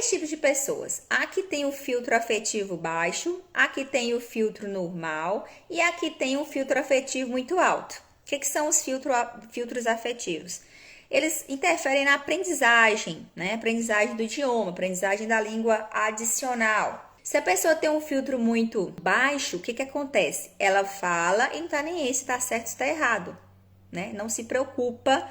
três tipos de pessoas. A que tem o filtro afetivo baixo, a que tem o filtro normal e a que tem o filtro afetivo muito alto. O que são os filtros afetivos? Eles interferem na aprendizagem, né? Aprendizagem do idioma, aprendizagem da língua adicional. Se a pessoa tem um filtro muito baixo, o que acontece? Ela fala e não tá nem aí se tá certo ou se tá errado, né? Não se preocupa.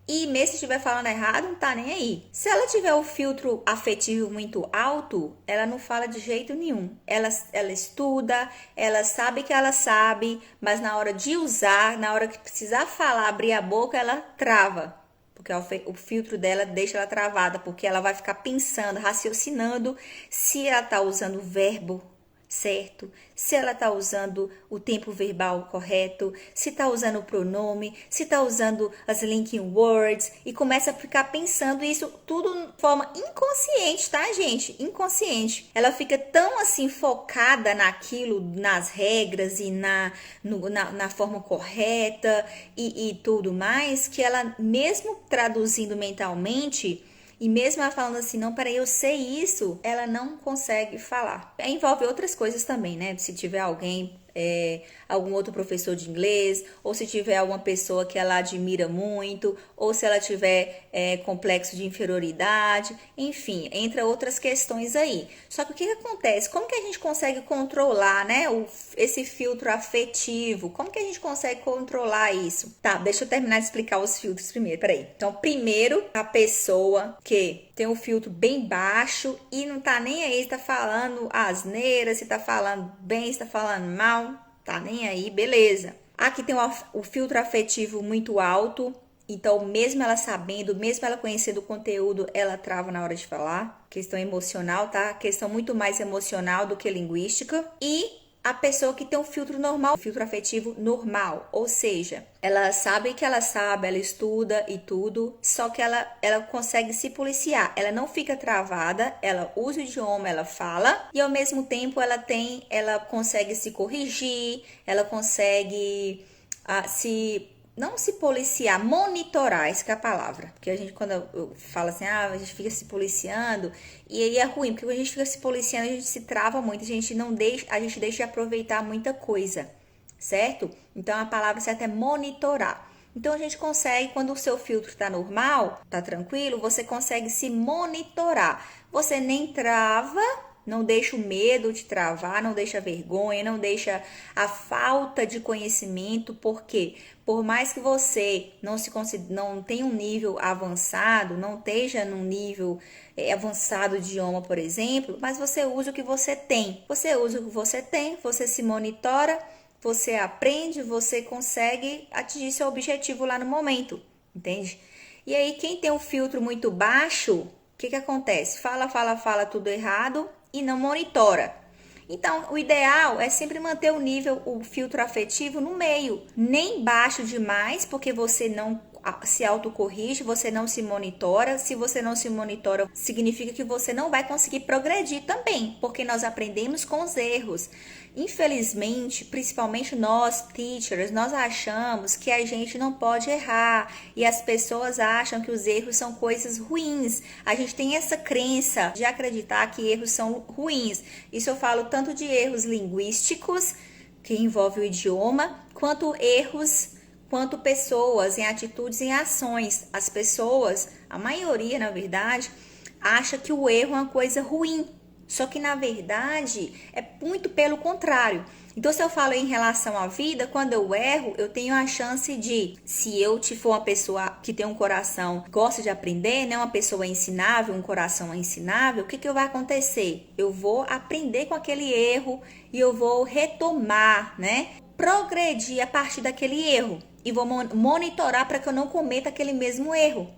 E mesmo se estiver falando errado, não tá nem aí. Se ela tiver o filtro afetivo muito alto, ela não fala de jeito nenhum. Ela estuda, ela sabe que ela sabe, mas na hora de usar, na hora que precisar falar, abrir a boca, ela trava. Porque o filtro dela deixa ela travada, porque ela vai ficar pensando, raciocinando se ela tá usando o verbo certo, se ela está usando o tempo verbal correto, se está usando o pronome, se está usando as linking words, e começa a ficar pensando isso tudo de forma inconsciente, tá, gente? Inconsciente. Ela fica tão assim focada naquilo, nas regras e na forma correta e tudo mais, que ela mesmo traduzindo mentalmente, e mesmo ela falando assim, não, peraí, eu sei isso, ela não consegue falar. Envolve outras coisas também, né? Se tiver alguém, algum outro professor de inglês, ou se tiver alguma pessoa que ela admira muito, ou se ela tiver complexo de inferioridade, enfim, entra outras questões aí. Só que o que acontece? Como que a gente consegue controlar, né, esse filtro afetivo? Como que a gente consegue controlar isso? Tá, deixa eu terminar de explicar os filtros primeiro, peraí. Então, primeiro, a pessoa que tem um filtro bem baixo e não tá nem aí se tá falando asneira, se tá falando bem, se tá falando mal, tá nem aí, beleza. Aqui tem o filtro afetivo muito alto, então mesmo ela sabendo, mesmo ela conhecendo o conteúdo, ela trava na hora de falar. Questão emocional, tá? Questão muito mais emocional do que linguística. E a pessoa que tem um filtro normal, filtro afetivo normal, ou seja, ela sabe que ela sabe, ela estuda e tudo, só que ela consegue se policiar, ela não fica travada, ela usa o idioma, ela fala, e ao mesmo tempo ela consegue se corrigir, ela consegue não se policiar, monitorar, essa que é a palavra. Porque a gente, quando eu falo assim, a gente fica se policiando, e aí é ruim, porque quando a gente fica se policiando, a gente se trava muito, a gente deixa de aproveitar muita coisa, certo? Então, a palavra certa é monitorar. Então, a gente consegue, quando o seu filtro está normal, tá tranquilo, você consegue se monitorar. Você nem trava, não deixa o medo de travar, não deixa a vergonha, não deixa a falta de conhecimento, porque por mais que você não tenha um nível avançado, não esteja num nível avançado de idioma, por exemplo, mas você usa o que você tem. Você usa o que você tem, você se monitora, você aprende, você consegue atingir seu objetivo lá no momento, entende? E aí, quem tem um filtro muito baixo, o que acontece? Fala tudo errado e não monitora. Então, o ideal é sempre manter o filtro afetivo no meio, nem baixo demais, porque você não se autocorrige, você não se monitora. Se você não se monitora, significa que você não vai conseguir progredir também, porque nós aprendemos com os erros. Infelizmente, principalmente nós, teachers, nós achamos que a gente não pode errar e as pessoas acham que os erros são coisas ruins. A gente tem essa crença de acreditar que erros são ruins. Isso eu falo tanto de erros linguísticos, que envolve o idioma, quanto pessoas em atitudes, em ações. As pessoas, a maioria, na verdade, acha que o erro é uma coisa ruim. Só que, na verdade, é muito pelo contrário. Então, se eu falo em relação à vida, quando eu erro, eu tenho a chance de, se eu for uma pessoa que tem um coração, gosta de aprender, né, uma pessoa ensinável, um coração ensinável, o que vai acontecer? Eu vou aprender com aquele erro e eu vou retomar, né, progredir a partir daquele erro. E vou monitorar para que eu não cometa aquele mesmo erro.